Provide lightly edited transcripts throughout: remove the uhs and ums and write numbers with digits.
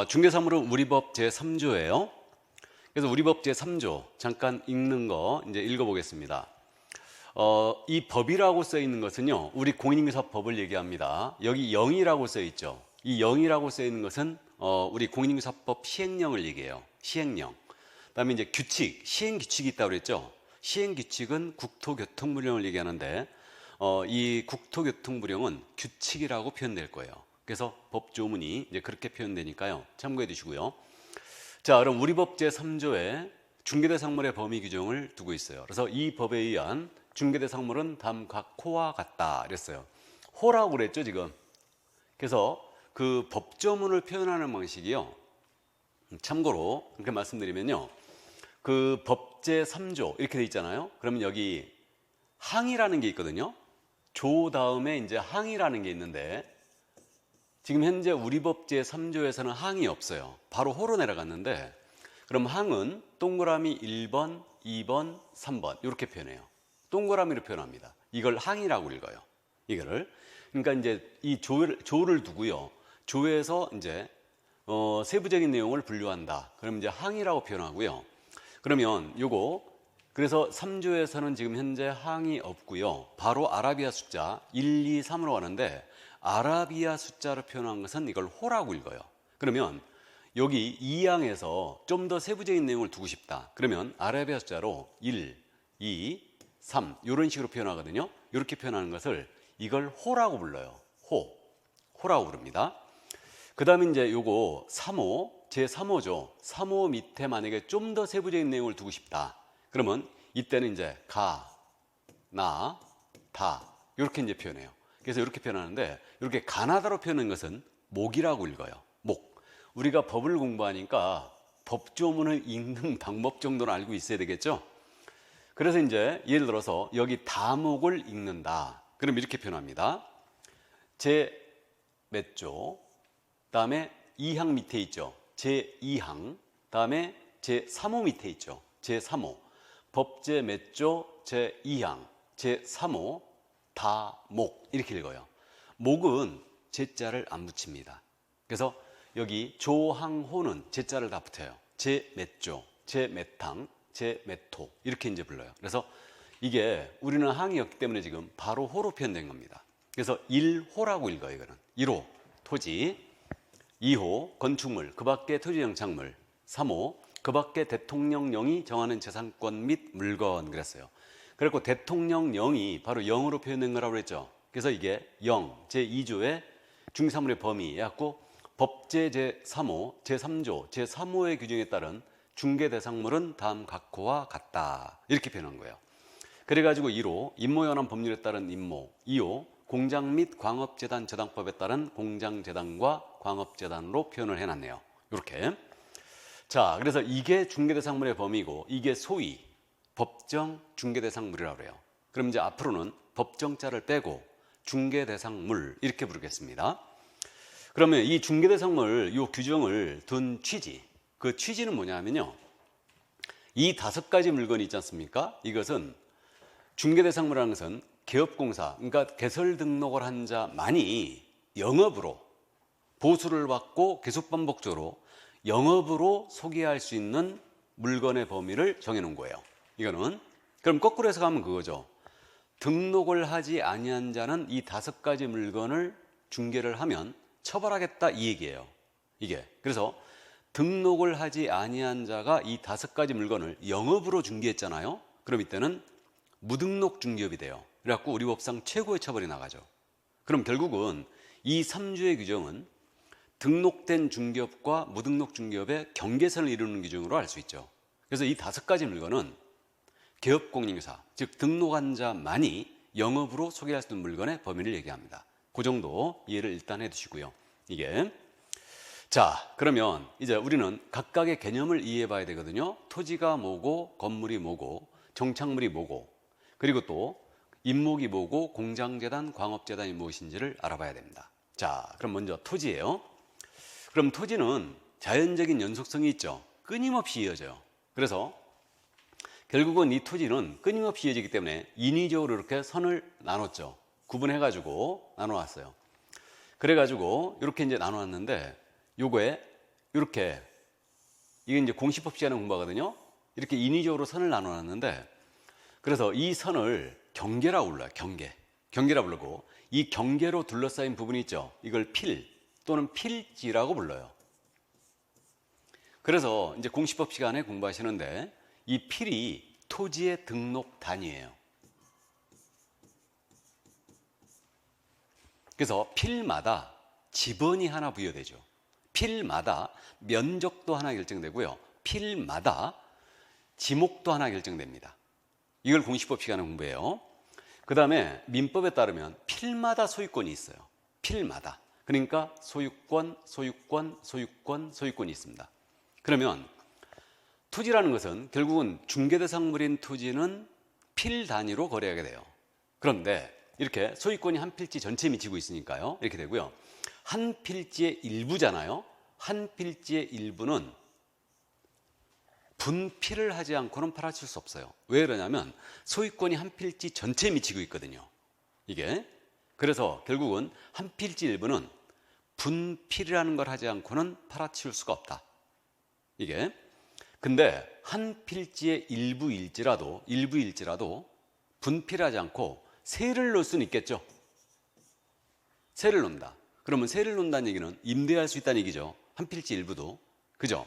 중개사물은 우리법 제3조예요. 그래서 우리법 제3조 잠깐 읽는 거 이제 읽어보겠습니다. 이 법이라고 써 있는 것은요, 우리 공인인증사법을 얘기합니다. 여기 영이라고 써 있죠. 이 영이라고 써 있는 것은 우리 공인인증사법 시행령을 얘기해요. 시행령. 그다음에 이제 규칙, 시행 규칙이 있다고 그랬죠. 시행 규칙은 국토교통부령을 얘기하는데 이 국토교통부령은 규칙이라고 표현될 거예요. 그래서 법조문이 이제 그렇게 표현되니까요. 참고해 두시고요. 자, 그럼 우리 법 제3조에 중개대상물의 범위 규정을 두고 있어요. 그래서 이 법에 의한 중개대상물은 다음 각 호와 같다 이랬어요. 호라고 그랬죠, 지금. 그래서 그 법조문을 표현하는 방식이요. 참고로 이렇게 말씀드리면요. 그 법 제3조 이렇게 돼 있잖아요. 그러면 여기 항이라는 게 있거든요. 조 다음에 이제 항이라는 게 있는데 지금 현재 우리 법 제3조에서는 항이 없어요. 바로 호로 내려갔는데 그럼 항은 동그라미 1번, 2번, 3번 이렇게 표현해요. 동그라미로 표현합니다. 이걸 항이라고 읽어요. 이거를. 그러니까 이제 이 조를 두고요. 조에서 이제 세부적인 내용을 분류한다. 그럼 이제 항이라고 표현하고요. 그러면 요거 그래서 3조에서는 지금 현재 항이 없고요. 바로 아라비아 숫자 1, 2, 3으로 가는데 아라비아 숫자로 표현한 것은 이걸 호라고 읽어요. 그러면 여기 2항에서 좀 더 세부적인 내용을 두고 싶다. 그러면 아라비아 숫자로 1, 2, 3 이런 식으로 표현하거든요. 이렇게 표현하는 것을 이걸 호라고 불러요. 호라고 부릅니다. 그 다음에 이제 요거 3호, 제3호죠. 3호 밑에 만약에 좀 더 세부적인 내용을 두고 싶다. 그러면 이때는 이제 가, 나, 다 이렇게 이제 표현해요. 그래서 이렇게 표현하는데 이렇게 가나다로 표현하는 것은 목이라고 읽어요. 목. 우리가 법을 공부하니까 법조문을 읽는 방법 정도는 알고 있어야 되겠죠. 그래서 이제 예를 들어서 여기 다목을 읽는다. 그럼 이렇게 표현합니다. 제 몇 조, 다음에 2항 밑에 있죠. 제 2항, 다음에 제 3호 밑에 있죠. 제 3호. 법제 몇 조, 제 2항, 제 3호, 다목 이렇게 읽어요. 목은 제자를 안 붙입니다. 그래서 여기 조항호는 제자를 다 붙여요. 제 몇 조, 제 몇 항, 제 몇 호 이렇게 이제 불러요. 그래서 이게 우리는 항이었기 때문에 지금 바로 호로 표현된 겁니다. 그래서 1호라고 읽어요. 이거는 1호 토지, 2호 건축물, 그 밖에 토지정착물, 3호 그 밖에 대통령령이 정하는 재산권 및 물건 그랬어요. 그리고 대통령령이 바로 영으로 표현된 거라고 그랬죠. 그래서 이게 영, 제2조의 중개사물의 범위 해갖고 법제 제3호, 제3조, 제3호의 규정에 따른 중개대상물은 다음 각 호와 같다. 이렇게 표현한 거예요. 그래가지고 1호, 임모연한 법률에 따른 임모, 2호, 공장 및 광업재단 재단법에 따른 공장재단과 광업재단으로 표현을 해놨네요. 이렇게. 자, 그래서 이게 중개대상물의 범위고 이게 소위 법정 중개대상물이라고 그래요. 그럼 이제 앞으로는 법정자를 빼고 중개대상물 이렇게 부르겠습니다. 그러면 이 중개대상물 이 규정을 둔 취지, 그 취지는 뭐냐면요. 이 5가지 물건이 있지 않습니까? 이것은 중개대상물이라는 것은 개업공사, 그러니까 개설 등록을 한 자만이 영업으로 보수를 받고 계속 반복적으로 영업으로 소개할 수 있는 물건의 범위를 정해놓은 거예요. 이거는 그럼 거꾸로 해서 가면 그거죠. 등록을 하지 아니한 자는 이 5가지 물건을 중개를 하면 처벌하겠다 이 얘기예요. 이게 그래서 등록을 하지 아니한 자가 이 5가지 물건을 영업으로 중개했잖아요. 그럼 이때는 무등록 중개업이 돼요. 그래갖고 우리 법상 최고의 처벌이 나가죠. 그럼 결국은 이 3조의 규정은 등록된 중개업과 무등록 중개업의 경계선을 이루는 규정으로 알 수 있죠. 그래서 이 5가지 물건은 개업공인중개사, 즉 등록한 자만이 영업으로 소개할 수 있는 물건의 범위를 얘기합니다. 그 정도 이해를 일단 해두시고요. 이게 자, 그러면 이제 우리는 각각의 개념을 이해해 봐야 되거든요. 토지가 뭐고 건물이 뭐고 정착물이 뭐고 그리고 또 임목이 뭐고 공장재단, 광업재단이 무엇인지를 알아봐야 됩니다. 자, 그럼 먼저 토지예요. 그럼 토지는 자연적인 연속성이 있죠. 끊임없이 이어져요. 그래서 결국은 이 토지는 끊임없이 이어지기 때문에 인위적으로 이렇게 선을 나눴죠. 구분해가지고 나눠왔어요. 그래가지고 이렇게 이제 나눠왔는데 요거에 이렇게, 이게 이제 공시법 시간에 공부하거든요. 이렇게 인위적으로 선을 나눠놨는데, 그래서 이 선을 경계라고 불러요. 경계라 부르고, 이 경계로 둘러싸인 부분이 있죠. 이걸 필 또는 필지라고 불러요. 그래서 이제 공시법 시간에 공부하시는데, 이 필이 토지의 등록 단위예요. 그래서 필마다 지번이 하나 부여되죠. 필마다 면적도 하나 결정되고요. 필마다 지목도 하나 결정됩니다. 이걸 공시법 시간에 공부해요. 그 다음에 민법에 따르면 필마다 소유권이 있어요. 필마다. 그러니까 소유권이 있습니다. 그러면 토지라는 것은 결국은 중개대상물인 토지는 필 단위로 거래하게 돼요. 그런데 이렇게 소유권이 한 필지 전체에 미치고 있으니까요. 이렇게 되고요. 한 필지의 일부잖아요. 한 필지의 일부는 분필을 하지 않고는 팔아칠 수 없어요. 왜 그러냐면 소유권이 한 필지 전체에 미치고 있거든요. 이게. 그래서 결국은 한 필지 일부는 분필이라는 걸 하지 않고는 팔아치울 수가 없다. 이게. 근데 한 필지의 일부일지라도 분필하지 않고 세를 놓을 수는 있겠죠. 세를 놓는다. 그러면 세를 놓는다는 얘기는 임대할 수 있다는 얘기죠. 한 필지 일부도. 그죠?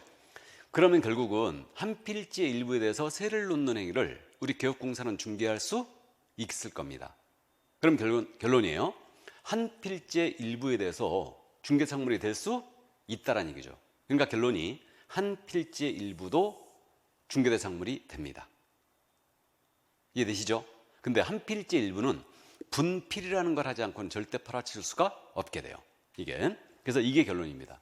그러면 결국은 한 필지의 일부에 대해서 세를 놓는 행위를 우리 개업공사는 중개할 수 있을 겁니다. 그럼 결론이에요. 한 필지의 일부에 대해서 중개상물이 될 수 있다는 얘기죠. 그러니까 결론이 한 필지의 일부도 중개대상물이 됩니다. 이해되시죠? 근데 한 필지의 일부는 분필이라는 걸 하지 않고는 절대 팔아칠 수가 없게 돼요. 이게. 그래서 이게 결론입니다.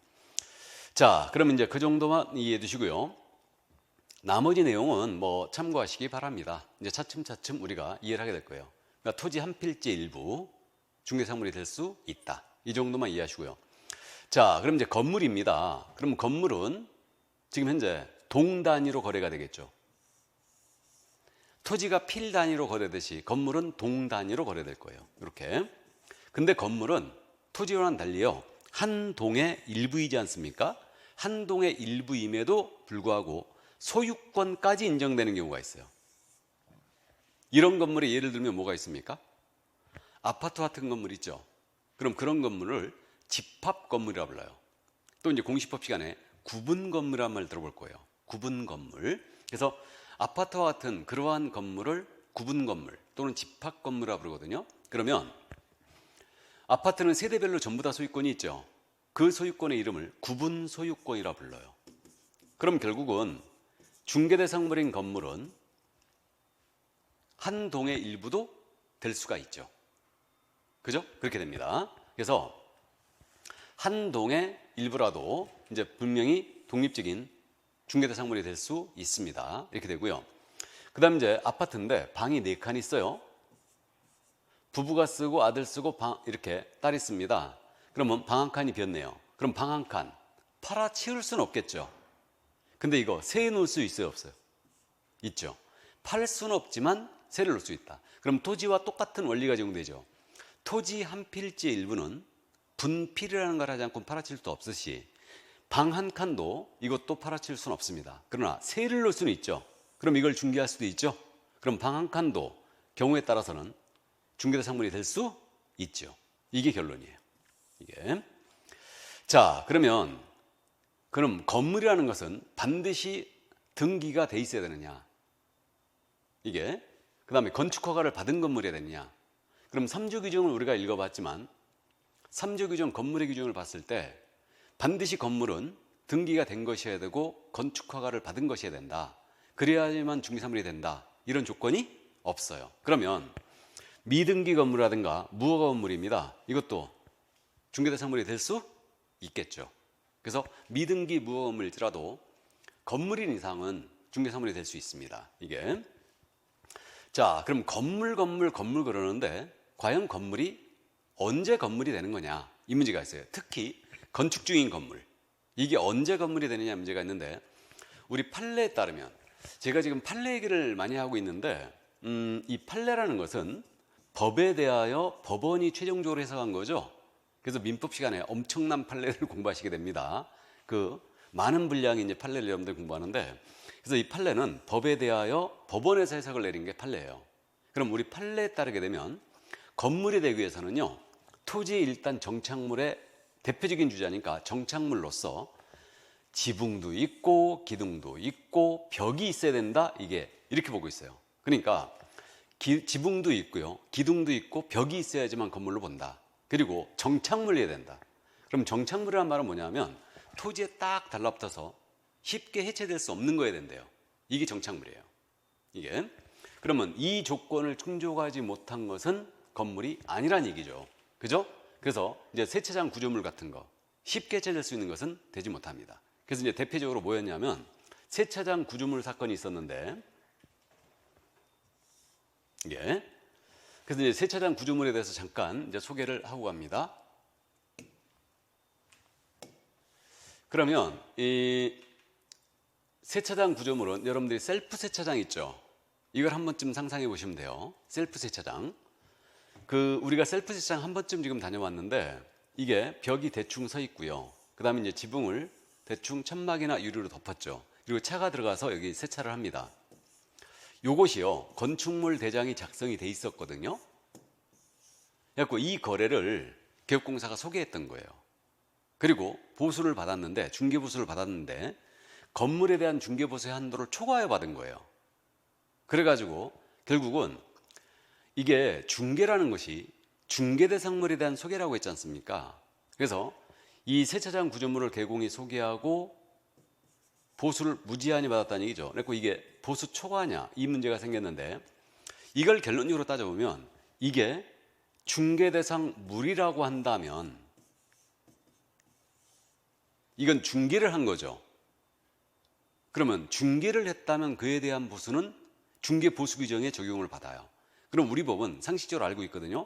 자, 그럼 이제 그 정도만 이해해 두시고요. 나머지 내용은 뭐 참고하시기 바랍니다. 이제 차츰차츰 우리가 이해를 하게 될 거예요. 그러니까 토지 한 필지의 일부 중개상물이 될 수 있다. 이 정도만 이해하시고요. 자, 그럼 이제 건물입니다. 그럼 건물은 지금 현재 동 단위로 거래가 되겠죠. 토지가 필 단위로 거래되듯이 건물은 동 단위로 거래될 거예요. 이렇게. 근데 건물은 토지와는 달리요. 한 동의 일부이지 않습니까? 한 동의 일부임에도 불구하고 소유권까지 인정되는 경우가 있어요. 이런 건물에 예를 들면 뭐가 있습니까? 아파트 같은 건물 있죠. 그럼 그런 건물을 집합 건물이라고 불러요. 또 이제 공시법 시간에 구분 건물이라는 말 들어볼 거예요. 구분 건물. 그래서 아파트와 같은 그러한 건물을 구분 건물 또는 집합 건물이라고 부르거든요. 그러면 아파트는 세대별로 전부 다 소유권이 있죠. 그 소유권의 이름을 구분 소유권이라 불러요. 그럼 결국은 중개대상물인 건물은 한 동의 일부도 될 수가 있죠. 그죠? 그렇게 됩니다. 그래서 한 동의 일부라도 이제 분명히 독립적인 중개대상물이 될 수 있습니다. 이렇게 되고요. 그 다음 이제 아파트인데 방이 4칸 있어요. 부부가 쓰고 아들 쓰고 이렇게 딸이 씁니다. 그러면 방 한 칸이 비었네요. 그럼 방 한 칸 팔아치울 수는 없겠죠. 근데 이거 세에 놓을 수 있어요, 없어요? 있죠. 팔 수는 없지만 세를 놓을 수 있다. 그럼 토지와 똑같은 원리가 적용되죠. 토지 한 필지의 일부는 분필이라는 걸 하지 않고 팔아칠 수도 없으시 방 한 칸도 이것도 팔아칠 수는 없습니다. 그러나 세를 놓을 수는 있죠. 그럼 이걸 중개할 수도 있죠. 그럼 방 한 칸도 경우에 따라서는 중개대상물이 될 수 있죠. 이게 결론이에요. 이게. 자, 그럼 건물이라는 것은 반드시 등기가 돼 있어야 되느냐? 이게. 그 다음에 건축허가를 받은 건물이어야 되느냐? 그럼 3조 규정을 우리가 읽어봤지만 3조 규정 건물의 규정을 봤을 때 반드시 건물은 등기가 된 것이어야 되고 건축허가를 받은 것이어야 된다. 그래야지만 중개사물이 된다. 이런 조건이 없어요. 그러면 미등기 건물이라든가 무허가 건물입니다. 이것도 중개대상물이 될 수 있겠죠. 그래서 미등기 무허가 건물일지라도 건물인 이상은 중개사물이 될 수 있습니다. 이게. 자, 그럼 건물 그러는데 과연 건물이 언제 건물이 되는 거냐? 이 문제가 있어요. 특히 건축 중인 건물. 이게 언제 건물이 되느냐 문제가 있는데 우리 판례에 따르면 제가 지금 판례 얘기를 많이 하고 있는데 이 판례라는 것은 법에 대하여 법원이 최종적으로 해석한 거죠. 그래서 민법 시간에 엄청난 판례를 공부하시게 됩니다. 그 많은 분량의 이제 판례를 여러분들 공부하는데, 그래서 이 판례는 법에 대하여 법원에서 해석을 내린 게 판례예요. 그럼 우리 판례에 따르게 되면 건물이 되기 위해서는요, 토지의 일단 정착물의 대표적인 주자니까 정착물로서 지붕도 있고 기둥도 있고 벽이 있어야 된다, 이게 이렇게 보고 있어요. 그러니까 지붕도 있고요, 기둥도 있고 벽이 있어야지만 건물로 본다. 그리고 정착물이어야 된다. 그럼 정착물이란 말은 뭐냐면 토지에 딱 달라붙어서 쉽게 해체될 수 없는 거여야 된대요. 이게 정착물이에요. 이게. 그러면 이 조건을 충족하지 못한 것은 건물이 아니란 얘기죠. 그죠? 그래서 이제 세차장 구조물 같은 거 쉽게 해체될 수 있는 것은 되지 못합니다. 그래서 이제 대표적으로 뭐였냐면 세차장 구조물 사건이 있었는데, 이게. 그래서 이제 세차장 구조물에 대해서 잠깐 이제 소개를 하고 갑니다. 그러면 이 세차장 구조물은 여러분들이 셀프 세차장 있죠? 이걸 한 번쯤 상상해 보시면 돼요. 셀프 세차장. 우리가 셀프 세차장 한 번쯤 지금 다녀왔는데, 이게 벽이 대충 서 있고요. 그 다음에 이제 지붕을 대충 천막이나 유리로 덮었죠. 그리고 차가 들어가서 여기 세차를 합니다. 요것이요, 건축물 대장이 작성이 돼 있었거든요. 그래서 이 거래를 개업공사가 소개했던 거예요. 그리고 보수를 받았는데, 중개보수를 받았는데 건물에 대한 중개보수의 한도를 초과해 받은 거예요. 그래가지고 결국은 이게 중개라는 것이 중개대상물에 대한 소개라고 했지 않습니까? 그래서 이 세차장 구조물을 개공이 소개하고 보수를 무지한히 받았다는 얘기죠. 그래서 이게 보수 초과냐, 이 문제가 생겼는데, 이걸 결론적으로 따져보면 이게 중개대상물이라고 한다면 이건 중개를 한 거죠. 그러면 중개를 했다면 그에 대한 보수는 중개보수 규정에 적용을 받아요. 그럼 우리 법은 상식적으로 알고 있거든요.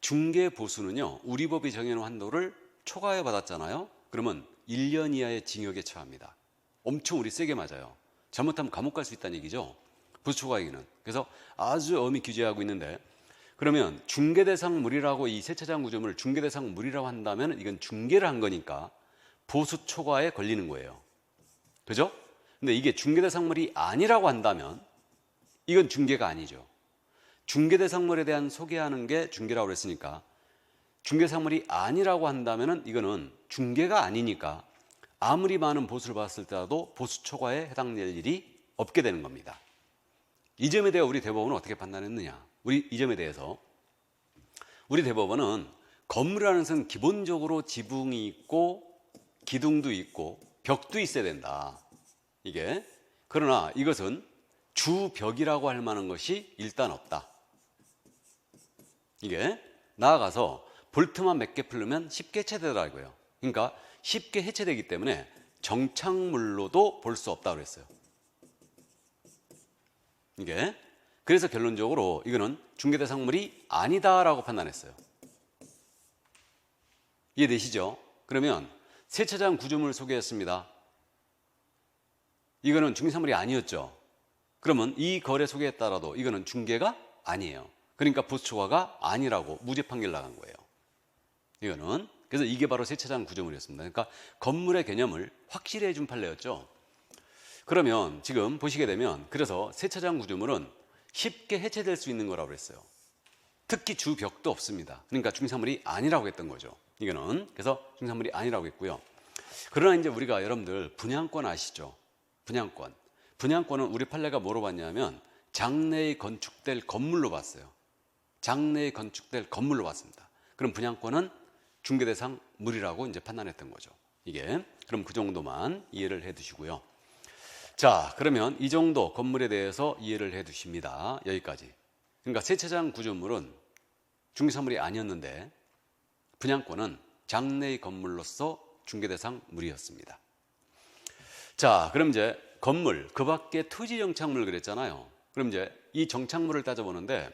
중개보수는요, 우리 법이 정해놓은 한도를 초과해 받았잖아요. 그러면 1년 이하의 징역에 처합니다. 엄청 우리 세게 맞아요. 잘못하면 감옥 갈 수 있다는 얘기죠. 보수 초과 행위는. 그래서 아주 엄히 규제하고 있는데, 그러면 중개대상물이라고, 이 세차장 구조물을 중개대상물이라고 한다면 이건 중개를 한 거니까 보수 초과에 걸리는 거예요. 그죠? 근데 이게 중개대상물이 아니라고 한다면 이건 중개가 아니죠. 중개대상물에 대한 소개하는 게 중개라고 그랬으니까, 중개대상물이 아니라고 한다면 이거는 중개가 아니니까 아무리 많은 보수를 받았을 때라도 보수 초과에 해당될 일이 없게 되는 겁니다. 이 점에 대해 우리 대법원은 어떻게 판단했느냐? 이 점에 대해서 우리 대법원은 건물이라는 것은 기본적으로 지붕이 있고 기둥도 있고 벽도 있어야 된다. 이게. 그러나 이것은 주벽이라고 할 만한 것이 일단 없다. 이게. 나아가서 볼트만 몇 개 풀르면 쉽게 해체되더라고요. 그러니까 쉽게 해체되기 때문에 정착물로도 볼 수 없다고 그랬어요. 이게. 그래서 결론적으로 이거는 중개대상물이 아니다라고 판단했어요. 이해되시죠? 그러면 세차장 구조물 소개했습니다. 이거는 중개상물이 아니었죠. 그러면 이 거래 소개에 따라도 이거는 중개가 아니에요. 그러니까 보수 초과가 아니라고 무죄 판결 나간 거예요. 이거는. 그래서 이게 바로 세차장 구조물이었습니다. 그러니까 건물의 개념을 확실히 해준 판례였죠. 그러면 지금 보시게 되면, 그래서 세차장 구조물은 쉽게 해체될 수 있는 거라고 그랬어요. 특히 주벽도 없습니다. 그러니까 중개상물이 아니라고 했던 거죠. 이거는. 그래서 중개상물이 아니라고 했고요. 그러나 이제 우리가 여러분들 분양권 아시죠? 분양권. 분양권은 우리 판례가 뭐로 봤냐면 장래에 건축될 건물로 봤어요. 장래에 건축될 건물로 봤습니다. 그럼 분양권은 중개대상 물이라고 이제 판단했던 거죠. 이게. 그럼 그 정도만 이해를 해 두시고요. 자, 그러면 이 정도 건물에 대해서 이해를 해 두십니다. 여기까지. 그러니까 세차장 구조물은 중개사물이 아니었는데 분양권은 장래의 건물로서 중개대상 물이었습니다. 자, 그럼 이제 건물, 그 밖에 토지 정착물 그랬잖아요. 그럼 이제 이 정착물을 따져보는데,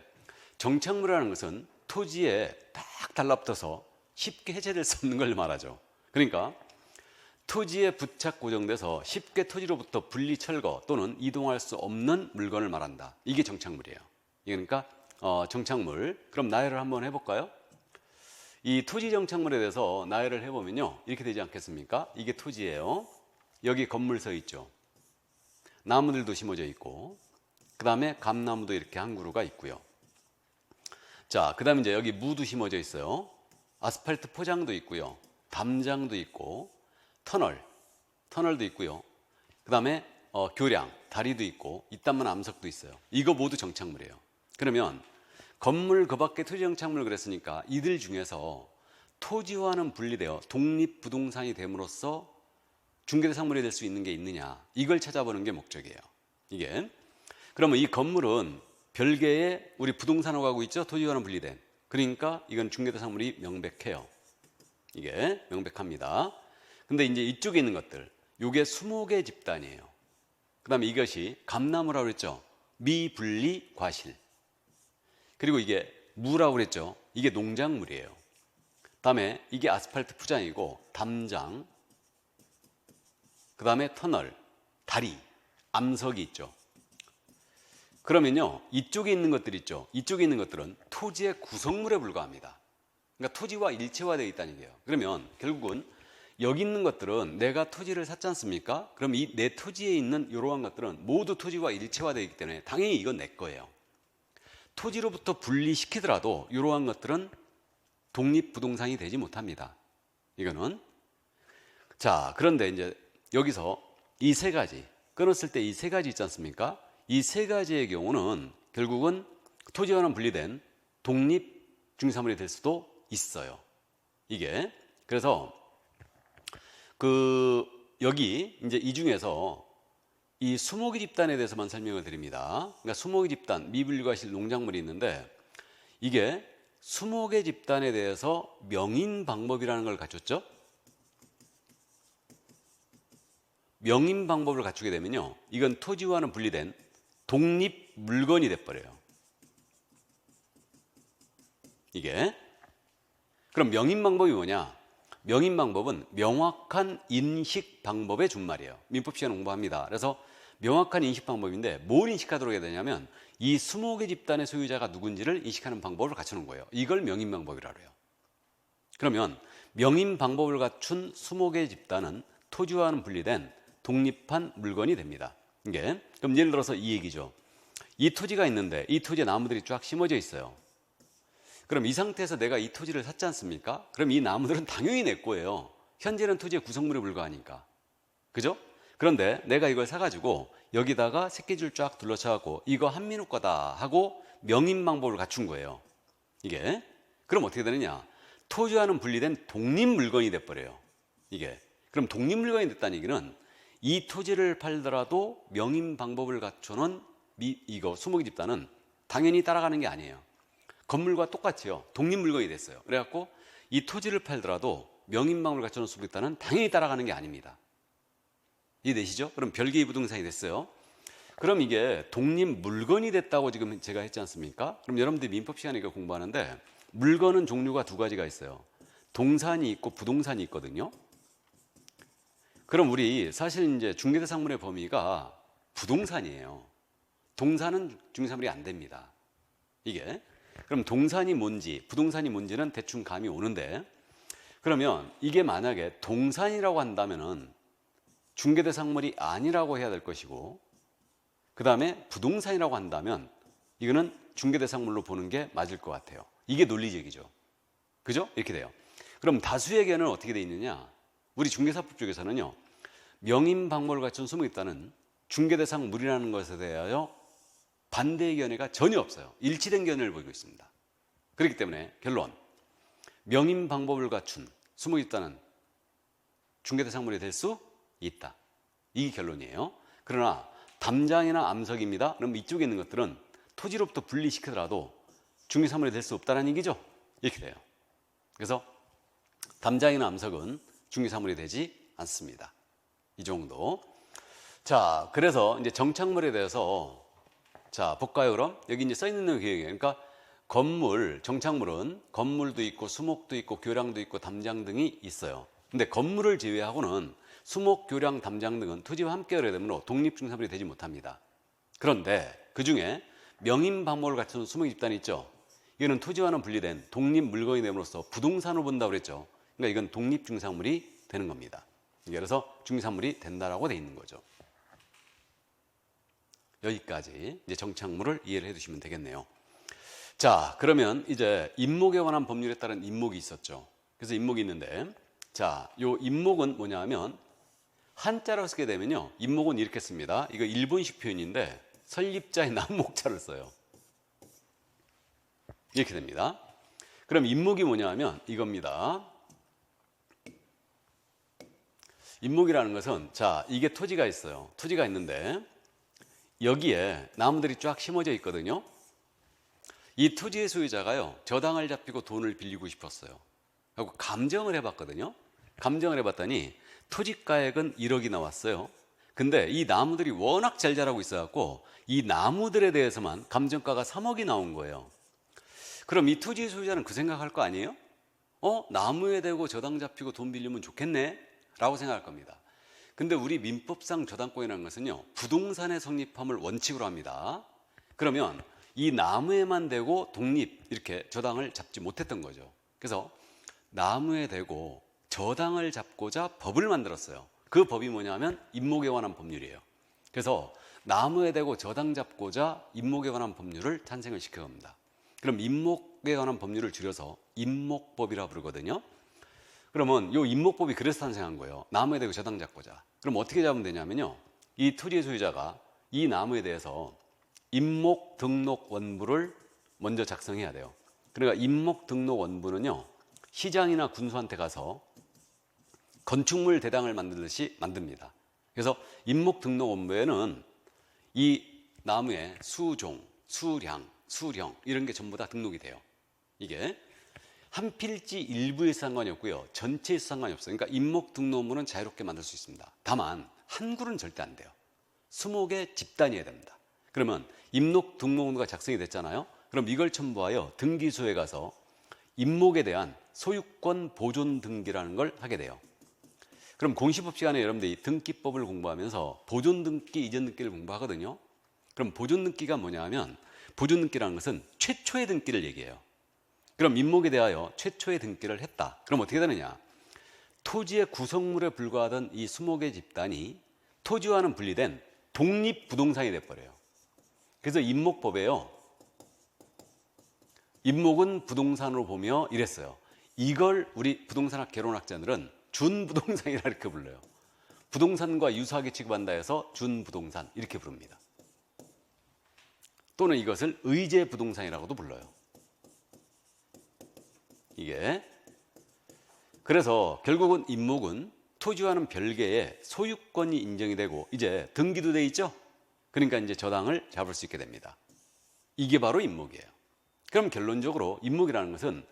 정착물이라는 것은 토지에 딱 달라붙어서 쉽게 해체될 수 없는 걸 말하죠. 그러니까 토지에 부착 고정돼서 쉽게 토지로부터 분리 철거 또는 이동할 수 없는 물건을 말한다. 이게 정착물이에요. 그러니까 정착물. 그럼 나열을 한번 해볼까요? 이 토지 정착물에 대해서 나열을 해보면요, 이렇게 되지 않겠습니까? 이게 토지예요. 여기 건물 서 있죠. 나무들도 심어져 있고, 그 다음에 감나무도 이렇게 한 그루가 있고요. 자, 그 다음에 이제 여기 무도 심어져 있어요. 아스팔트 포장도 있고요. 담장도 있고, 터널도 있고요. 그 다음에 교량, 다리도 있고, 이딴만 암석도 있어요. 이거 모두 정착물이에요. 그러면 건물 그 밖에 토지 정착물 그랬으니까 이들 중에서 토지와는 분리되어 독립부동산이 됨으로써 중개대상물이 될 수 있는 게 있느냐, 이걸 찾아보는 게 목적이에요. 이게 그러면 이 건물은 별개의 우리 부동산하고 하고 있죠. 토지와는 분리된. 그러니까 이건 중개대상물이 명백해요. 이게 명백합니다. 근데 이제 이쪽에 있는 것들, 요게 수목의 집단이에요. 그 다음에 이것이 감나무라고 그랬죠. 미분리 과실. 그리고 이게 무라고 그랬죠. 이게 농작물이에요. 다음에 이게 아스팔트 포장이고, 담장, 그 다음에 터널, 다리, 암석이 있죠. 그러면요, 이쪽에 있는 것들 있죠. 이쪽에 있는 것들은 토지의 구성물에 불과합니다. 그러니까 토지와 일체화되어 있다는 얘기예요. 그러면 결국은 여기 있는 것들은 내가 토지를 샀지 않습니까? 그럼 이 내 토지에 있는 이러한 것들은 모두 토지와 일체화되어 있기 때문에 당연히 이건 내 거예요. 토지로부터 분리시키더라도 이러한 것들은 독립부동산이 되지 못합니다. 이거는. 자, 그런데 이제 여기서 이 세 가지, 끊었을 때 이 세 가지 있지 않습니까? 이 세 가지의 경우는 결국은 토지와는 분리된 독립중개사물이 될 수도 있어요. 이게. 그래서 여기 이제 이 중에서 이 수목의 집단에 대해서만 설명을 드립니다. 그러니까 수목의 집단, 미분리과실 농작물이 있는데, 이게 수목의 집단에 대해서 명인 방법이라는 걸 갖췄죠. 명인 방법을 갖추게 되면요, 이건 토지와는 분리된 독립 물건이 돼버려요. 이게. 그럼 명인 방법이 뭐냐? 명인 방법은 명확한 인식 방법의 준말이에요. 민법 시간에 공부합니다. 그래서 명확한 인식 방법인데 뭘 인식하도록 해야 되냐면 이 수목의 집단의 소유자가 누군지를 인식하는 방법을 갖추는 거예요. 이걸 명인 방법이라고 해요. 그러면 명인 방법을 갖춘 수목의 집단은 토지와는 분리된 독립한 물건이 됩니다. 이게. 그럼 예를 들어서 이 얘기죠. 이 토지가 있는데 이 토지에 나무들이 쫙 심어져 있어요. 그럼 이 상태에서 내가 이 토지를 샀지 않습니까? 그럼 이 나무들은 당연히 내 거예요. 현재는 토지의 구성물에 불과하니까. 그죠? 그런데 내가 이걸 사가지고 여기다가 새끼줄 쫙 둘러쳐갖고 이거 한민우 거다 하고 명인 방법을 갖춘 거예요. 이게. 그럼 어떻게 되느냐? 토지와는 분리된 독립 물건이 돼버려요. 이게. 그럼 독립 물건이 됐다는 얘기는 이 토지를 팔더라도 명인 방법을 갖추는 이거 수목의 집단은 당연히 따라가는 게 아니에요. 건물과 똑같이요. 독립 물건이 됐어요. 그래갖고 이 토지를 팔더라도 명인 방법을 갖추는 수목의 집단은 당연히 따라가는 게 아닙니다. 이해되시죠? 그럼 별개의 부동산이 됐어요. 그럼 이게 독립 물건이 됐다고 지금 제가 했지 않습니까? 그럼 여러분들이 민법 시간에 이거 공부하는데 물건은 종류가 두 가지가 있어요. 동산이 있고 부동산이 있거든요. 그럼 우리 사실 이제 중개대상물의 범위가 부동산이에요. 동산은 중개사물이 안 됩니다. 이게. 그럼 동산이 뭔지, 부동산이 뭔지는 대충 감이 오는데, 그러면 이게 만약에 동산이라고 한다면은 중개대상물이 아니라고 해야 될 것이고, 그 다음에 부동산이라고 한다면 이거는 중개대상물로 보는 게 맞을 것 같아요. 이게 논리적이죠. 그죠? 이렇게 돼요. 그럼 다수의 견해는 어떻게 돼 있느냐? 우리 중개사법 쪽에서는요, 명인 방법을 갖춘 수목이 있다는 중개대상물이라는 것에 대하여 반대의 견해가 전혀 없어요. 일치된 견해를 보이고 있습니다. 그렇기 때문에 결론, 명인 방법을 갖춘 수목이 있다는 중개대상물이 될 수 있다. 이게 결론이에요. 그러나 담장이나 암석입니다. 그럼 이쪽에 있는 것들은 토지로부터 분리시키더라도 중개사물이 될 수 없다는 얘기죠. 이렇게 돼요. 그래서 담장이나 암석은 중개사물이 되지 않습니다. 이 정도. 자, 그래서 이제 정착물에 대해서 자, 볼까요, 그럼? 여기 이제 써 있는 내용이에요. 그러니까 건물, 정착물은 건물도 있고 수목도 있고 교량도 있고 담장 등이 있어요. 근데 건물을 제외하고는 수목, 교량, 담장 등은 토지와 함께 하게 되므로 독립중개사물이 되지 못합니다. 그런데 그 중에 명인 방법을 갖춘 수목의 집단이 있죠. 이거는 토지와는 분리된 독립 물건이 됨으로써 부동산으로 본다고 그랬죠. 그러니까 이건 독립중개사물이 되는 겁니다. 그래서 중개사물이 된다라고 돼 있는 거죠. 여기까지 이제 정착물을 이해를 해두시면 되겠네요. 자, 그러면 이제 임목에 관한 법률에 따른 임목이 있었죠. 그래서 임목이 있는데, 자, 요 임목은 뭐냐 하면 한자로 쓰게 되면요, 임목은 이렇게 씁니다. 이거 일본식 표현인데 설립자의 남목자를 써요. 이렇게 됩니다. 그럼 임목이 뭐냐 하면 이겁니다. 임목이라는 것은, 자, 이게 토지가 있어요. 토지가 있는데 여기에 나무들이 쫙 심어져 있거든요. 이 토지의 소유자가요, 저당을 잡히고 돈을 빌리고 싶었어요. 하고 감정을 해봤거든요. 감정을 해봤더니 토지가액은 1억이 나왔어요. 근데 이 나무들이 워낙 잘 자라고 있어갖고 이 나무들에 대해서만 감정가가 3억이 나온 거예요. 그럼 이 토지의 소유자는 그 생각할 거 아니에요? 나무에 대고 저당 잡히고 돈 빌리면 좋겠네? 라고 생각할 겁니다. 근데 우리 민법상 저당권이라는 것은요, 부동산의 성립함을 원칙으로 합니다. 그러면 이 나무에만 대고 독립 이렇게 저당을 잡지 못했던 거죠. 그래서 나무에 대고 저당을 잡고자 법을 만들었어요. 그 법이 뭐냐면 임목에 관한 법률이에요. 그래서 나무에 대고 저당 잡고자 임목에 관한 법률을 탄생을 시켜 겁니다. 그럼 임목에 관한 법률을 줄여서 임목법이라 부르거든요. 그러면 이 임목법이 그래서 탄생한 거예요. 나무에 대고 저당 잡고자. 그럼 어떻게 잡으면 되냐면요, 이 토지의 소유자가 이 나무에 대해서 임목 등록 원부를 먼저 작성해야 돼요. 그러니까 임목 등록 원부는요, 시장이나 군수한테 가서 건축물 대당을 만들듯이 만듭니다. 그래서 임목 등록 원부에는 이 나무의 수종, 수량, 수령 이런 게 전부 다 등록이 돼요. 이게 한 필지 일부에서 상관이 없고요, 전체에서 상관이 없어요. 그러니까 임목 등록물은 자유롭게 만들 수 있습니다. 다만 한 그루는 절대 안 돼요. 20개 집단이어야 됩니다. 그러면 임목 등록물가 작성이 됐잖아요. 그럼 이걸 첨부하여 등기소에 가서 임목에 대한 소유권 보존 등기라는 걸 하게 돼요. 그럼 공시법 시간에 여러분들이 등기법을 공부하면서 보존 등기, 이전 등기를 공부하거든요. 그럼 보존 등기가 뭐냐 하면, 보존 등기라는 것은 최초의 등기를 얘기해요. 그럼 임목에 대하여 최초의 등기를 했다. 그럼 어떻게 되느냐? 토지의 구성물에 불과하던 이 20개 집단이 토지와는 분리된 독립부동산이 돼버려요. 그래서 임목법에요, 임목은 부동산으로 보며 이랬어요. 이걸 우리 부동산학 개론학자들은 준부동산이라 이렇게 불러요. 부동산과 유사하게 취급한다 해서 준부동산 이렇게 부릅니다. 또는 이것을 의제부동산이라고도 불러요. 이게 그래서 결국은 임목은 토지와는 별개의 소유권이 인정이 되고 이제 등기도 돼 있죠. 그러니까 이제 저당을 잡을 수 있게 됩니다. 이게 바로 임목이에요. 그럼 결론적으로 임목이라는 것은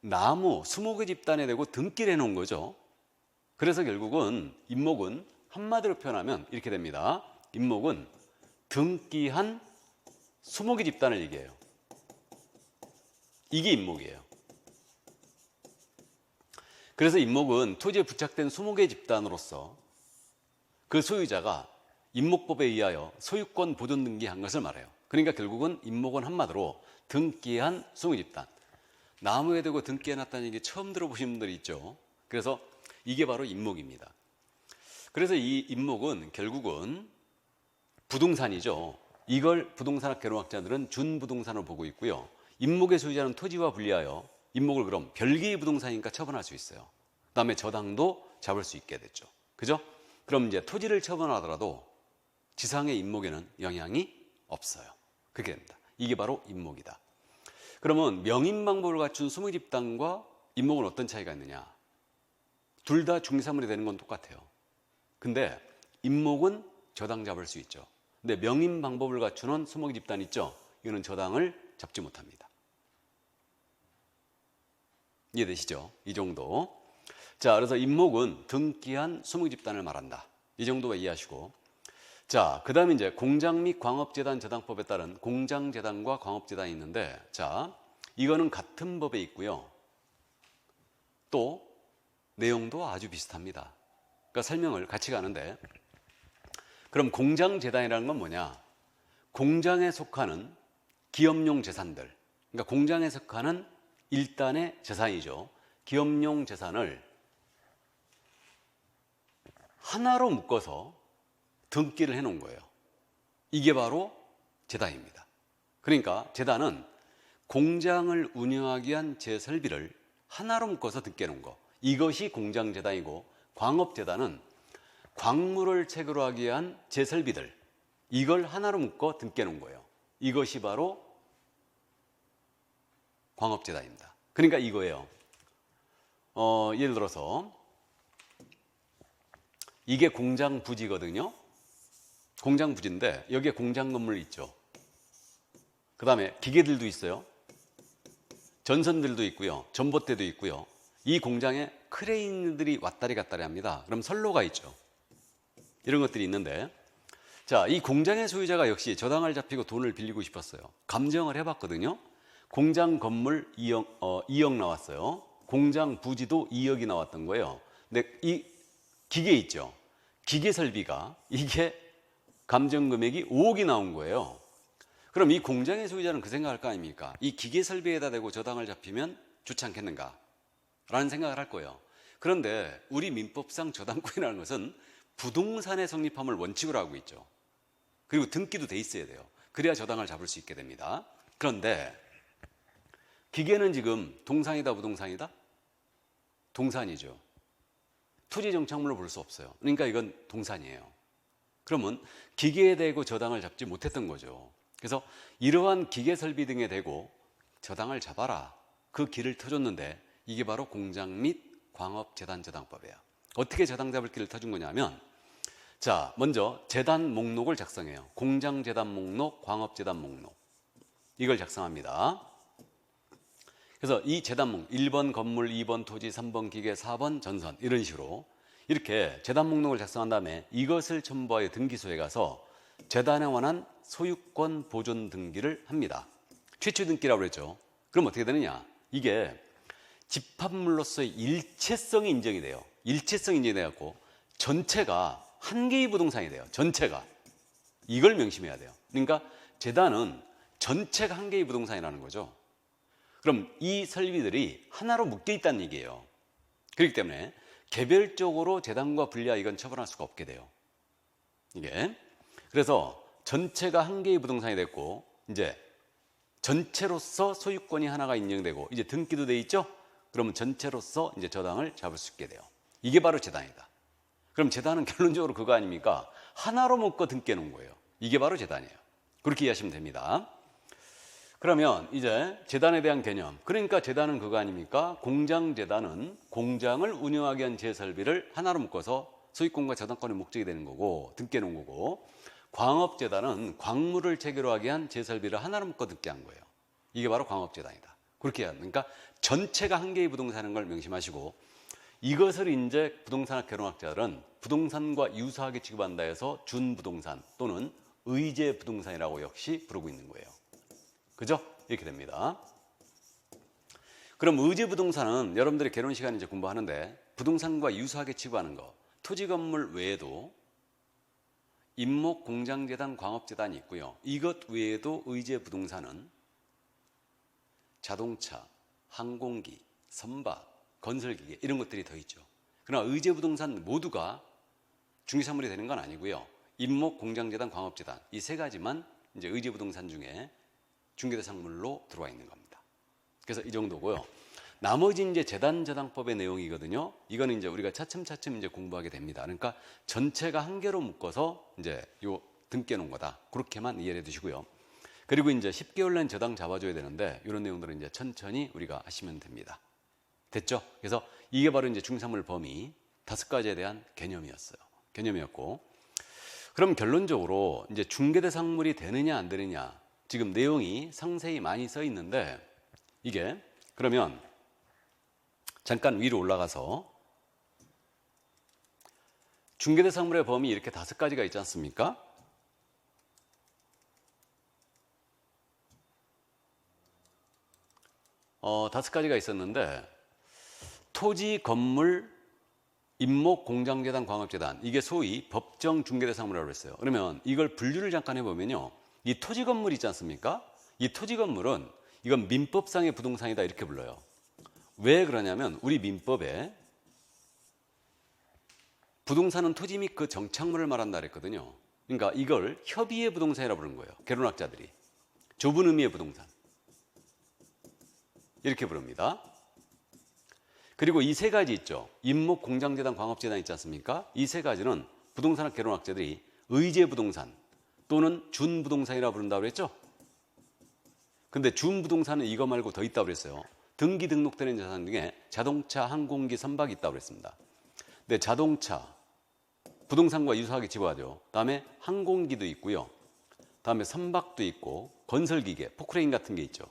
나무 20개 집단에 대고 등기를 해놓은 거죠. 그래서 결국은 임목은 한마디로 표현하면 이렇게 됩니다. 임목은 등기한 20개 집단을 얘기해요. 이게 임목이에요. 그래서 임목은 토지에 부착된 20개 집단으로서 그 소유자가 임목법에 의하여 소유권 보존 등기한 것을 말해요. 그러니까 결국은 임목은 한마디로 등기한 20개 집단. 나무에 대고 등기해놨다는 얘기 처음 들어보신 분들이 있죠. 그래서 이게 바로 임목입니다. 그래서 이 임목은 결국은 부동산이죠. 이걸 부동산학 개론학자들은 준부동산으로 보고 있고요. 임목의 소유자는 토지와 분리하여 임목을 그럼 별개의 부동산이니까 처분할 수 있어요. 그다음에 저당도 잡을 수 있게 됐죠. 그죠? 그럼 이제 토지를 처분하더라도 지상의 임목에는 영향이 없어요. 그렇게 됩니다. 이게 바로 임목이다. 그러면 명인 방법을 갖춘 20개 집단과 임목은 어떤 차이가 있느냐? 둘 다 중개사물이 되는 건 똑같아요. 근데 임목은 저당 잡을 수 있죠. 근데 명인 방법을 갖추는 20개 집단 있죠? 이거는 저당을 잡지 못합니다. 이해되시죠? 이 정도. 자, 그래서 임목은 등기한 20개 집단을 말한다. 이 정도가 이해하시고. 자, 그 다음에 이제 공장 및 광업재단 저당법에 따른 공장재단과 광업재단이 있는데, 자, 이거는 같은 법에 있고요. 또 내용도 아주 비슷합니다. 그러니까 설명을 같이 가는데, 그럼 공장재단이라는 건 뭐냐? 공장에 속하는 기업용 재산들, 그러니까 공장에 속하는 일단의 재산이죠. 기업용 재산을 하나로 묶어서 등기를 해놓은 거예요. 이게 바로 재단입니다. 그러니까 재단은 공장을 운영하기 위한 제설비를 하나로 묶어서 등기해 놓은 거, 이것이 공장재단이고, 광업재단은 광물을 체결하기 위한 제설비들, 이걸 하나로 묶어 등기해 놓은 거예요. 이것이 바로 광업재단입니다. 그러니까 이거예요. 예를 들어서 이게 공장 부지거든요. 공장 부지인데 여기에 공장 건물 있죠. 그 다음에 기계들도 있어요. 전선들도 있고요. 전봇대도 있고요. 이 공장에 크레인들이 왔다리 갔다리 합니다. 그럼 선로가 있죠. 이런 것들이 있는데, 자, 이 공장의 소유자가 역시 저당을 잡히고 돈을 빌리고 싶었어요. 감정을 해봤거든요. 공장 건물 2억 나왔어요. 공장 부지도 2억이 나왔던 거예요. 근데 이 기계 있죠. 기계 설비가 이게 감정 금액이 5억이 나온 거예요. 그럼 이 공장의 소유자는 그 생각할 거 아닙니까? 이 기계 설비에다 대고 저당을 잡히면 좋지 않겠는가? 라는 생각을 할 거예요. 그런데 우리 민법상 저당권이라는 것은 부동산의 성립함을 원칙으로 하고 있죠. 그리고 등기도 돼 있어야 돼요. 그래야 저당을 잡을 수 있게 됩니다. 그런데 기계는 지금 동산이다 부동산이다? 동산이죠. 토지 정착물로 볼 수 없어요. 그러니까 이건 동산이에요. 그러면 기계에 대고 저당을 잡지 못했던 거죠. 그래서 이러한 기계 설비 등에 대고 저당을 잡아라, 그 길을 터줬는데, 이게 바로 공장 및 광업재단 저당법이에요. 어떻게 저당 잡을 길을 터준 거냐면, 자, 먼저 재단 목록을 작성해요. 공장재단 목록, 광업재단 목록, 이걸 작성합니다. 그래서 이 재단 목록, 1번 건물, 2번 토지, 3번 기계, 4번 전선, 이런 식으로 이렇게 재단 목록을 작성한 다음에 이것을 첨부하여 등기소에 가서 재단에 관한 소유권 보존 등기를 합니다. 최초 등기라고 그랬죠. 그럼 어떻게 되느냐? 이게 집합물로서의 일체성이 인정이 돼요. 일체성이 인정이 돼갖고 전체가 한 개의 부동산이 돼요. 전체가. 이걸 명심해야 돼요. 그러니까 재단은 전체가 한 개의 부동산이라는 거죠. 그럼 이 설비들이 하나로 묶여 있다는 얘기예요. 그렇기 때문에 개별적으로 재단과 분리하 이건 처분할 수가 없게 돼요. 이게. 그래서 전체가 한 개의 부동산이 됐고, 이제 전체로서 소유권이 하나가 인정되고, 이제 등기도 돼 있죠? 그러면 전체로서 이제 저당을 잡을 수 있게 돼요. 이게 바로 재단이다. 그럼 재단은 결론적으로 그거 아닙니까? 하나로 묶어 등기해 놓은 거예요. 이게 바로 재단이에요. 그렇게 이해하시면 됩니다. 그러면 이제 재단에 대한 개념. 그러니까 재단은 그거 아닙니까? 공장재단은 공장을 운영하기 위한 제설비를 하나로 묶어서 소유권과 저당권의 목적이 되는 거고, 등기해 놓은 거고, 광업재단은 광물을 체결하기 위한 제설비를 하나로 묶어 등기한 거예요. 이게 바로 광업재단이다. 그렇게 해야 합니다. 그러니까 전체가 한 개의 부동산인 걸 명심하시고, 이것을 이제 부동산학 개론학자들은 부동산과 유사하게 취급한다 해서 준부동산 또는 의제 부동산이라고 역시 부르고 있는 거예요. 그죠? 이렇게 됩니다. 그럼 의제 부동산은 여러분들이 개론 시간에 이제 공부하는데, 부동산과 유사하게 취급하는 거, 토지 건물 외에도 임목 공장재단, 광업재단이 있고요. 이것 외에도 의제 부동산은 자동차, 항공기, 선박, 건설기계, 이런 것들이 더 있죠. 그러나 의제 부동산 모두가 중개사물이 되는 건 아니고요. 임목 공장재단, 광업재단, 이 세 가지만 이제 의제 부동산 중에 중개대상물로 들어와 있는 겁니다. 그래서 이 정도고요. 나머지 이제 재단 저당법의 내용이거든요. 이거는 이제 우리가 차츰차츰 이제 공부하게 됩니다. 그러니까 전체가 한 개로 묶어서 이제 요 등기해 놓은 거다. 그렇게만 이해해 두시고요. 그리고 이제 10개월 낸 저당 잡아줘야 되는데, 이런 내용들은 이제 천천히 우리가 하시면 됩니다. 됐죠? 그래서 이게 바로 이제 중개사물 범위 5가지에 대한 개념이었고, 그럼 결론적으로 이제 중개대상물이 되느냐 안 되느냐, 지금 내용이 상세히 많이 써 있는데, 이게 그러면 잠깐 위로 올라가서 중개대상물의 범위 이렇게 5가지가 있지 않습니까? 다섯 가지가 있었는데, 토지, 건물, 임목, 공장재단, 광업재단, 이게 소위 법정 중개대상물이라고 했어요. 그러면 이걸 분류를 잠깐 해보면요, 이 토지 건물 있지 않습니까? 이 토지 건물은 이건 민법상의 부동산이다, 이렇게 불러요. 왜 그러냐면 우리 민법에 부동산은 토지 및 그 정착물을 말한다 그랬거든요. 그러니까 이걸 협의의 부동산이라고 부르는 거예요. 개론학자들이. 좁은 의미의 부동산. 이렇게 부릅니다. 그리고 이 세 가지 있죠. 임목, 공장재단, 광업재단 있지 않습니까? 이 세 가지는 부동산학 개론학자들이 의제 부동산 또는 준부동산이라고 부른다고 그랬죠. 근데 준부동산은 이거 말고 더 있다고 그랬어요. 등기 등록되는 자산 중에 자동차, 항공기, 선박이 있다고 그랬습니다. 근데 자동차, 부동산과 유사하게 집어하죠. 다음에 항공기도 있고요. 다음에 선박도 있고 건설기계, 포크레인 같은 게 있죠.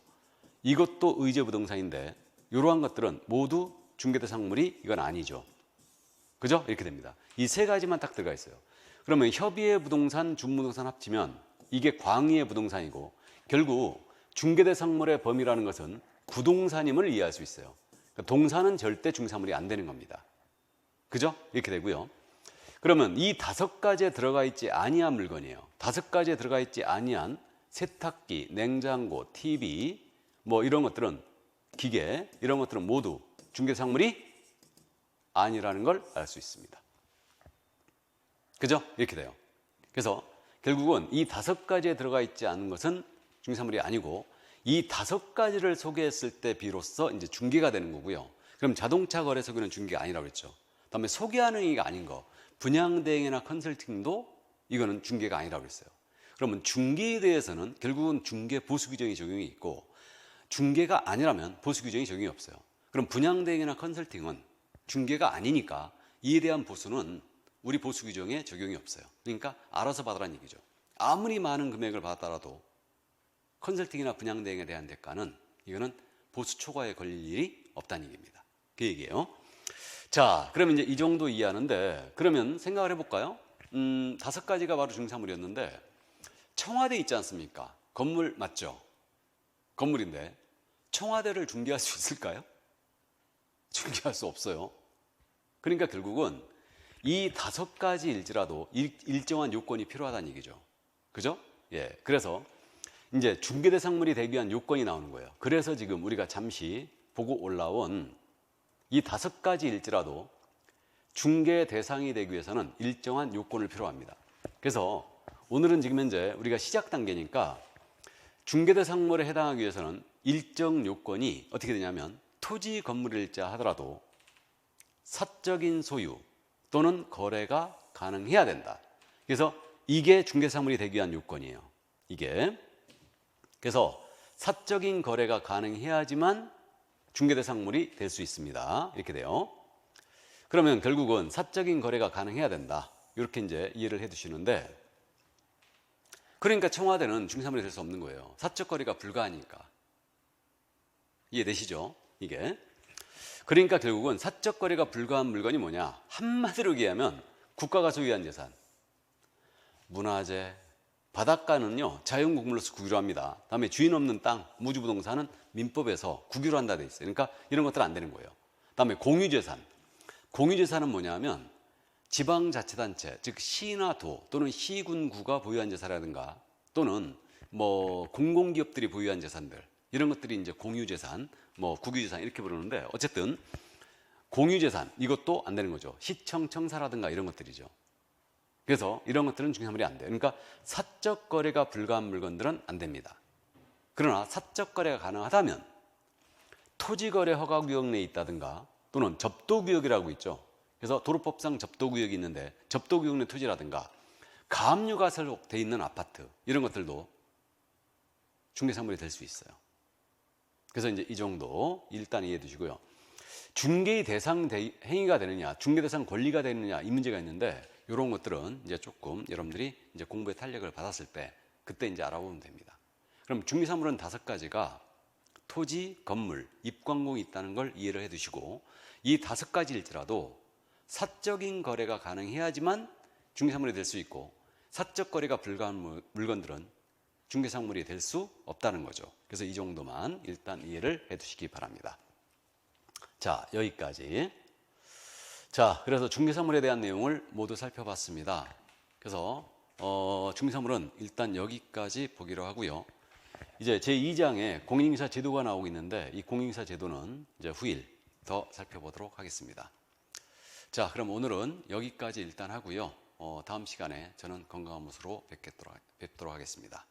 이것도 의제 부동산인데 이러한 것들은 모두 중개대상물이 이건 아니죠. 그죠? 이렇게 됩니다. 이 세 가지만 딱 들어가 있어요. 그러면 협의의 부동산, 준부동산 합치면 이게 광의의 부동산이고 결국 중개대상물의 범위라는 것은 부동산임을 이해할 수 있어요. 그러니까 동산은 절대 중개사물이 안 되는 겁니다. 그죠? 이렇게 되고요. 그러면 이 5가지에 들어가 있지 아니한 물건이에요. 5가지에 들어가 있지 아니한 세탁기, 냉장고, TV 뭐 이런 것들은 기계 이런 것들은 모두 중개상물이 아니라는 걸 알 수 있습니다. 그죠? 이렇게 돼요. 그래서 결국은 이 5가지에 들어가 있지 않은 것은 중개사물이 아니고 이 5가지를 소개했을 때 비로소 이제 중개가 되는 거고요. 그럼 자동차 거래 소개는 중개가 아니라고 그랬죠. 그다음에 소개하는 행위가 아닌 거, 분양대행이나 컨설팅도 이거는 중개가 아니라고 그랬어요. 그러면 중개에 대해서는 결국은 중개 보수 규정이 적용이 있고 중개가 아니라면 보수 규정이 적용이 없어요. 그럼 분양대행이나 컨설팅은 중개가 아니니까 이에 대한 보수는 우리 보수 규정에 적용이 없어요. 그러니까 알아서 받으라는 얘기죠. 아무리 많은 금액을 받았더라도 컨설팅이나 분양대행에 대한 대가는 이거는 보수 초과에 걸릴 일이 없다는 얘기입니다. 그 얘기예요. 자, 그러면 이제 이 정도 이해하는데 그러면 생각을 해볼까요? 5가지가 바로 중개사물이었는데 청와대 있지 않습니까? 건물 맞죠? 건물인데 청와대를 중개할 수 있을까요? 중개할 수 없어요. 그러니까 결국은 이 5가지일지라도 일정한 요건이 필요하다는 얘기죠. 그죠? 예. 그래서 이제 중개대상물이 되기 위한 요건이 나오는 거예요. 그래서 지금 우리가 잠시 보고 올라온 이 5가지일지라도 중개 대상이 되기 위해서는 일정한 요건을 필요합니다. 그래서 오늘은 지금 현재 우리가 시작 단계니까 중개대상물에 해당하기 위해서는 일정 요건이 어떻게 되냐면 토지 건물일자 하더라도 사적인 소유 또는 거래가 가능해야 된다. 그래서 이게 중개대상물이 되기 위한 요건이에요. 이게. 그래서 사적인 거래가 가능해야지만 중개대상물이 될 수 있습니다. 이렇게 돼요. 그러면 결국은 사적인 거래가 가능해야 된다. 이렇게 이제 이해를 해 두시는데 그러니까 청와대는 중개사물이 될 수 없는 거예요. 사적 거래가 불가하니까. 이해되시죠? 이게. 그러니까 결국은 사적 거래가 불가한 물건이 뭐냐? 한마디로 얘기하면 국가가 소유한 재산. 문화재, 바닷가는요 자연국물로서 국유로 합니다. 다음에 주인 없는 땅, 무주부동산은 민법에서 국유로 한다 돼 있어요. 그러니까 이런 것들은 안 되는 거예요. 다음에 공유재산. 공유재산은 뭐냐면 지방자치단체, 즉 시나 도 또는 시군구가 보유한 재산이라든가 또는 뭐 공공기업들이 보유한 재산들 이런 것들이 이제 공유재산, 뭐 국유재산 이렇게 부르는데 어쨌든 공유재산 이것도 안 되는 거죠. 시청, 청사라든가 이런 것들이죠. 그래서 이런 것들은 중개사물이 안 돼요. 그러니까 사적 거래가 불가한 물건들은 안 됩니다. 그러나 사적 거래가 가능하다면 토지 거래 허가 구역 내에 있다든가 또는 접도 구역이라고 있죠. 그래서 도로법상 접도 구역이 있는데 접도 구역 내 토지라든가 가압류가 설록돼 있는 아파트 이런 것들도 중개사물이 될 수 있어요. 그래서 이제 이 정도 일단 이해해 두시고요. 중개의 대상 행위가 되느냐, 중개 대상 권리가 되느냐 이 문제가 있는데 이런 것들은 이제 조금 여러분들이 이제 공부에 탄력을 받았을 때 그때 이제 알아보면 됩니다. 그럼 중개사물은 5가지가 토지, 건물, 입광공이 있다는 걸 이해를 해 두시고 이 5가지일지라도 사적인 거래가 가능해야지만 중개사물이 될 수 있고 사적 거래가 불가한 물건들은 중개사물이 될 수 없다는 거죠. 그래서 이 정도만 일단 이해를 해 두시기 바랍니다. 자, 여기까지. 자, 그래서 중개사물에 대한 내용을 모두 살펴봤습니다. 그래서 중개사물은 일단 여기까지 보기로 하고요. 이제 제2장에 공인인사 제도가 나오고 있는데 이 공인인사 제도는 이제 후일 더 살펴보도록 하겠습니다. 자, 그럼 오늘은 여기까지 일단 하고요. 다음 시간에 저는 건강한 모습으로 뵙도록 하겠습니다.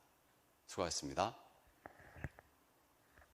수고하셨습니다.